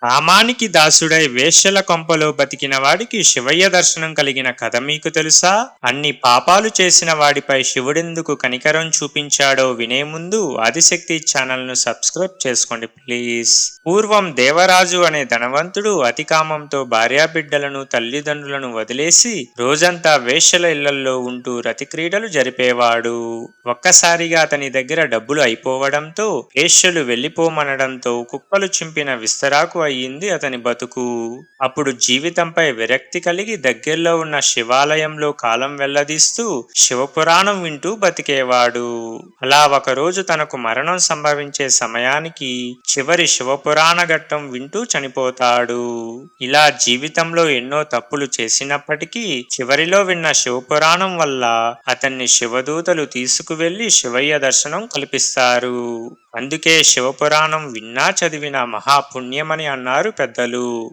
కామానికి దాసుడై వేశ్యల కొంపలో బతికిన వాడికి శివయ్య దర్శనం కలిగిన కథ మీకు తెలుసా? అన్ని పాపాలు చేసిన వాడిపై శివుడెందుకు కనికరం చూపించాడో వినే ముందు ఆదిశక్తి ఛానల్ ను సబ్స్క్రైబ్ చేసుకోండి ప్లీజ్. పూర్వం దేవరాజు అనే ధనవంతుడు అతి కామంతో భార్యాబిడ్డలను తల్లిదండ్రులను వదిలేసి రోజంతా వేశ్యల ఇళ్లల్లో ఉంటూ రతిక్రీడలు జరిపేవాడు. ఒక్కసారిగా అతని దగ్గర డబ్బులు అయిపోవడంతో వేశ్యలు వెళ్లిపోమనడంతో కుక్కలు చింపిన విస్తరాకు అయ్యింది అతని బతుకు. అప్పుడు జీవితంపై విరక్తి కలిగి దగ్గరలో ఉన్న శివాలయంలో కాలం వెళ్లదీస్తూ శివపురాణం వింటూ బతికేవాడు. అలా ఒకరోజు తనకు మరణం సంభవించే సమయానికి చివరి శివపురాణ ఘట్టం వింటూ చనిపోతాడు. ఇలా జీవితంలో ఎన్నో తప్పులు చేసినప్పటికీ చివరిలో విన్న శివపురాణం వల్ల అతన్ని శివదూతలు తీసుకువెళ్లి శివయ్య దర్శనం కల్పిస్తారు. అందుకే శివపురాణం విన్నా చదివినా మహాపుణ్యమని అన్నారు పెద్దలు.